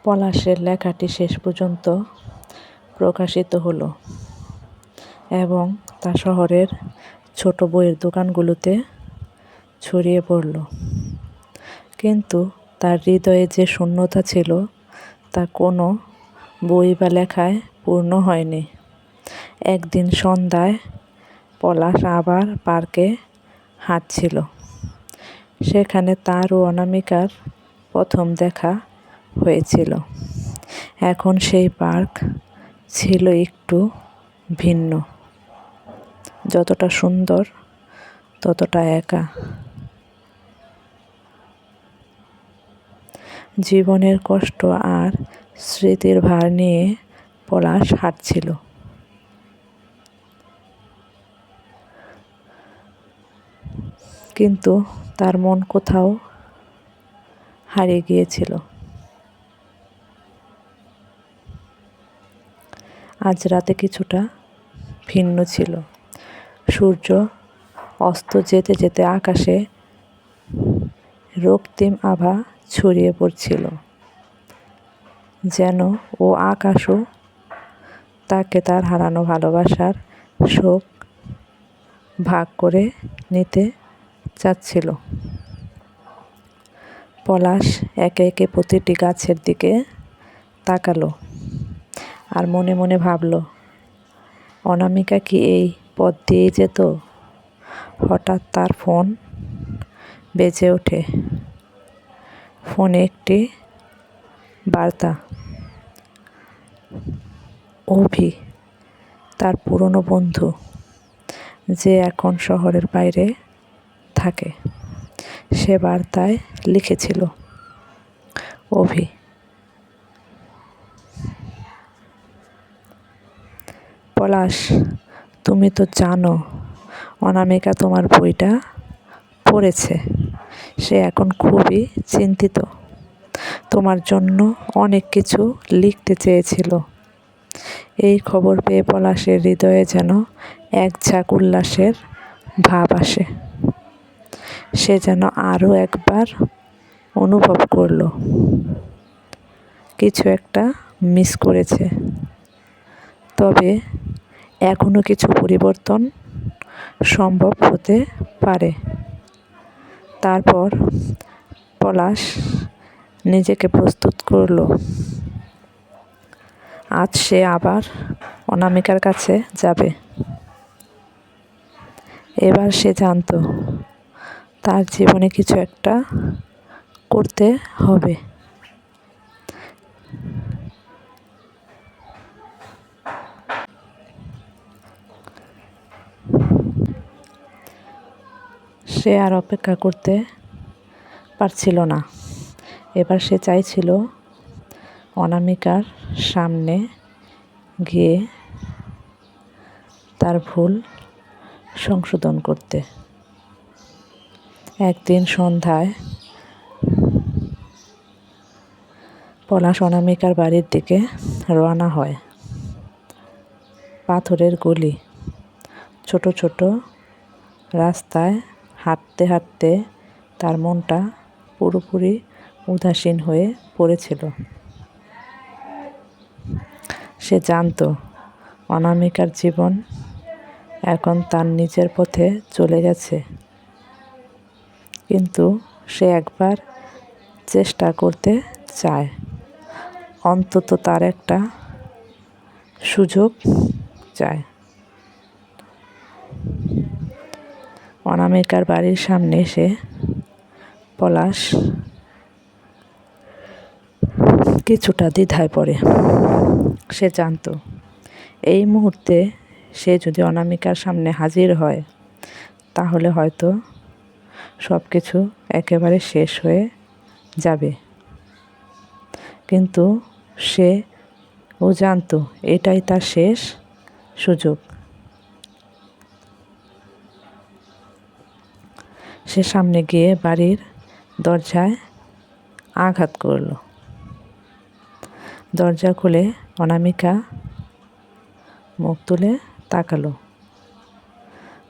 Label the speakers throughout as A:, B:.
A: পলাশের লেখাটি শেষ পর্যন্ত প্রকাশিত হলো এবং তা শহরের ছোট বইয়ের দোকানগুলোতে ছড়িয়ে পড়ল। কিন্তু তার হৃদয়ে যে শূন্যতা ছিল তা কোনো বই বা লেখায় পূর্ণ হয়নি। একদিন সন্ধ্যায় পলাশ আবার পার্কে হাঁটছিল। সেখানে তার ও অনামিকার প্রথম দেখা হয়েছিল। এখন সেই পার্ক ছিল একটু ভিন্ন, যতটা সুন্দর ততটা একা। জীবনের কষ্ট আর স্মৃতির ভার নিয়ে পলাশ হাঁটছিল। কিন্তু তার মন কোথাও হারিয়ে গিয়েছিল। আজ রাতে কিছুটা ভিন্ন ছিল। সূর্য অস্ত যেতে যেতে আকাশে রক্তিম আভা ছড়িয়ে পড়ছিল, যেন ও আকাশও তাকে তার হারানো ভালোবাসার শোক ভাগ করে নিতে চাচ্ছিল। পলাশ একে একে প্রতিটি গাছের দিকে তাকালো আর মনে মনে ভাবল, অনামিকা কি এই পথ দিয়েই যেত? হঠাৎ তার ফোন বেজে ওঠে। ফোনে একটি বার্তা। অভি, তার পুরনো বন্ধু, যে এখন শহরের বাইরে থাকে। সে বার্তায় লিখেছিল, অভি, পলাশ, তুমি তো জানো অনামিকা তোমার বইটা পড়েছে। সে এখন খুবই চিন্তিত। তোমার জন্য অনেক কিছু লিখতে চেয়েছিল। এই খবর পেয়ে পলাশের হৃদয়ে যেন এক ঝাঁক উল্লাসের ভাব আসে। সে যেন আরও একবার অনুভব করল কিছু একটা মিস করেছে। তবে এখনো কিছু পরিবর্তন সম্ভব হতে পারে। তারপর পলাশ নিজেকে প্রস্তুত করল। আজ সে আবার অনামিকার কাছে যাবে। এবার সে জানত তার জীবনে কিছু একটা করতে হবে। সে আর অপেক্ষা করতে পারছিল না। এবার সে চাইছিল অনামিকার সামনে গিয়ে তার ভুল সংশোধন করতে। একদিন সন্ধ্যায় পলাশ অনামিকার বাড়ির দিকে রওনা হয়। পাথরের গলি, ছোট ছোট রাস্তায় হাঁটতে হাঁটতে তার মনটা পুরোপুরি উদাসীন হয়ে পড়েছিল। সে জানত অনামিকার জীবন এখন তার নিজের পথে চলে গেছে। কিন্তু সে একবার চেষ্টা করতে চায়, অন্তত তার একটা সুযোগ চায়। অনামিকার বাড়ির সামনে এসে পলাশ কিছুটা দ্বিধায় পড়ে। সে জানত এই মুহূর্তে সে যদি অনামিকার সামনে হাজির হয় তাহলে হয়তো সব কিছু একেবারে শেষ হয়ে যাবে। কিন্তু ও জানত এটাই তার শেষ সুযোগ। সে সামনে গিয়ে বাড়ির দরজায় আঘাত করল। দরজা খুলে অনামিকা মুখ তুলে তাকালো।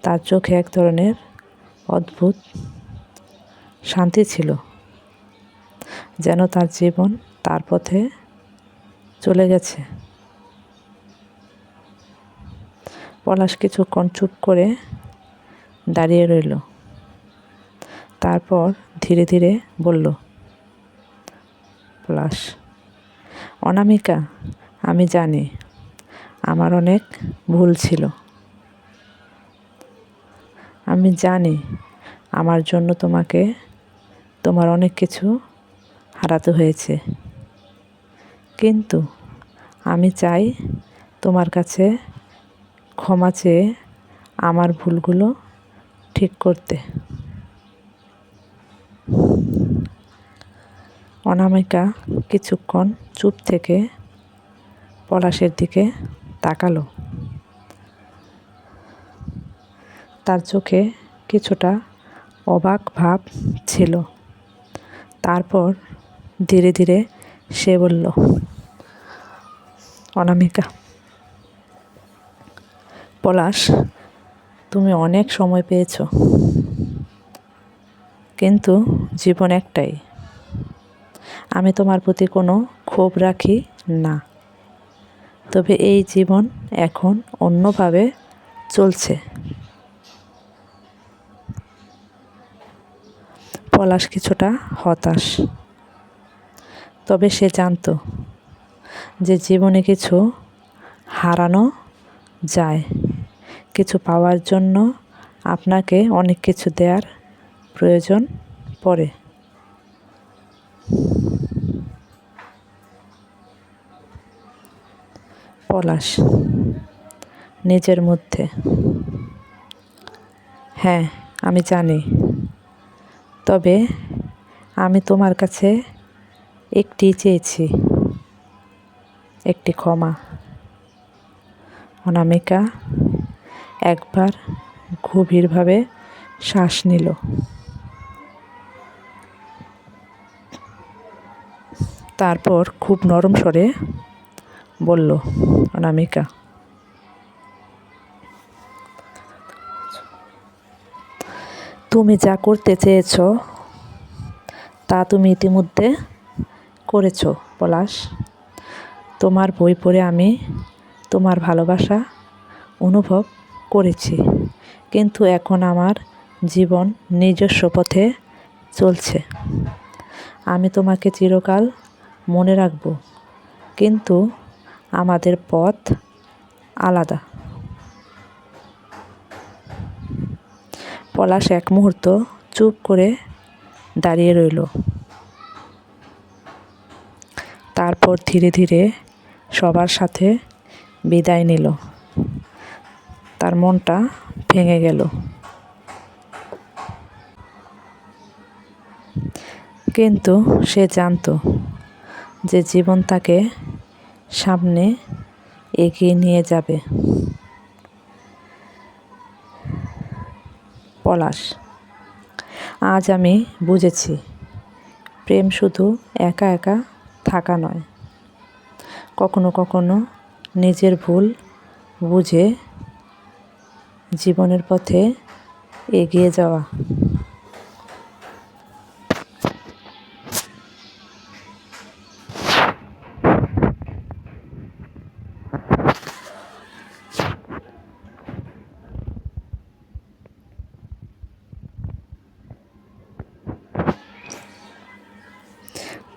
A: তার চোখে এক ধরনের অদ্ভুত শান্তি ছিল, যেন তার জীবন তার পথে চলে গেছে। পলাশ কিছুক্ষণ চুপ করে দাঁড়িয়ে রইল। তারপর ধীরে ধীরে বলল, পলাশ, অনামিকা, আমি জানি আমার অনেক ভুল ছিল। আমি জানি আমার জন্য তোমার অনেক কিছু হারাতে হয়েছে। কিন্তু আমি চাই তোমার কাছে ক্ষমা চেয়ে আমার ভুলগুলো ঠিক করতে। অনামিকা কিছুক্ষণ চুপ থেকে পলাশের দিকে তাকালো। তার চোখে কিছুটা অবাক ভাব ছিল। তারপর ধীরে ধীরে সে বলল, অনামিকা, পলাশ, তুমি অনেক সময় পেয়েছো, কিন্তু জীবন একটাই। আমি তোমার প্রতি কোনো ক্ষোভ রাখি না, তবে এই জীবন এখন অন্যভাবে চলছে। পলাশ কিছুটা হতাশ, তবে সে জানতো যে জীবনে কিছু হারানো যায়, কিছু পাওয়ার জন্য আপনাকে অনেক কিছু দেওয়ার প্রয়োজন পড়ে। পলাশ নিজের মধ্যে, হ্যাঁ আমি জানি, তবে আমি তোমার কাছে একটি চেয়েছি, একটি ক্ষমা। অনামিকা একবার গভীরভাবে শ্বাস নিল। তারপর খুব নরম স্বরে বলল, অনামিকা, তুমি যা করতে চেয়েছ তা তুমি ইতিমধ্যে করেছ। পলাশ, তোমার বই পড়ে আমি তোমার ভালোবাসা অনুভব করেছি, কিন্তু এখন আমার জীবন নিজস্ব পথে চলছে। আমি তোমাকে চিরকাল মনে রাখব, কিন্তু আমাদের পথ আলাদা। পলাশ এক মুহূর্ত চুপ করে দাঁড়িয়ে রইল। তারপর ধীরে ধীরে সবার সাথে বিদায় নিল। তার মনটা ভেঙে গেল, কিন্তু সে জানতো যে জীবন তাকে সামনে এগিয়ে নিয়ে যাবে। পলাশ, আজ আমি বুঝেছি, প্রেম শুধু একা একা থাকা নয়, কখনো কখনো নিজের ভুল বুঝে জীবনের পথে এগিয়ে যাওয়া।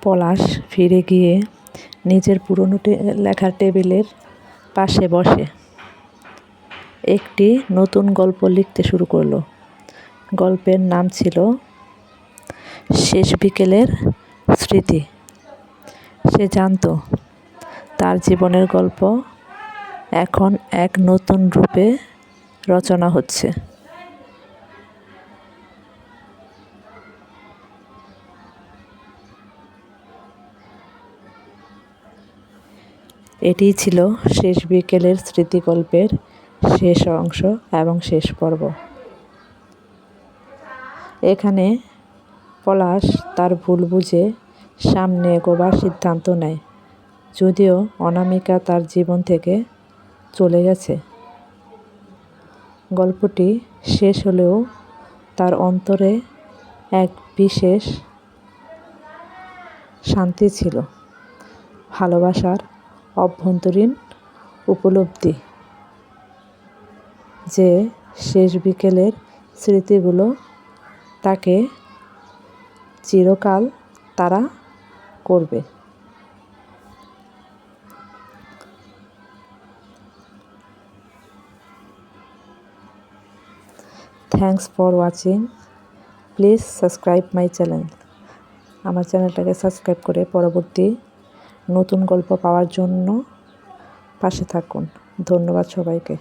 A: পলাশ ফিরে গিয়ে নিজের পুরনো লেখার টেবিলের পাশে বসে একটি নতুন গল্প লিখতে শুরু করলো। গল্পের নাম ছিল শেষ বিকেলের স্মৃতি। সে জানতো তার জীবনের গল্প এখন এক নতুন রূপে রচনা হচ্ছে। এটিই ছিল শেষ বিকেলের স্মৃতিগল্পের শেষ অংশ এবং শেষ পর্ব। এখানে পলাশ তার ভুল বুঝে সামনে এগোবার সিদ্ধান্ত নেয়। যদিও অনামিকা তার জীবন থেকে চলে গেছে, গল্পটি শেষ হলেও তার অন্তরে এক বিশেষ শান্তি ছিল। ভালোবাসার অভ্যন্তরীণ উপলব্ধি যে শেষ বিকেলের স্মৃতিগুলো তাকে চিরকাল তাড়া করবে। Thanks for watching. Please subscribe my channel. আমার চ্যানেলটাকে সাবস্ক্রাইব করে পরবর্তী নতুন গল্প পাওয়ার জন্য পাশে থাকুন। ধন্যবাদ সবাইকে।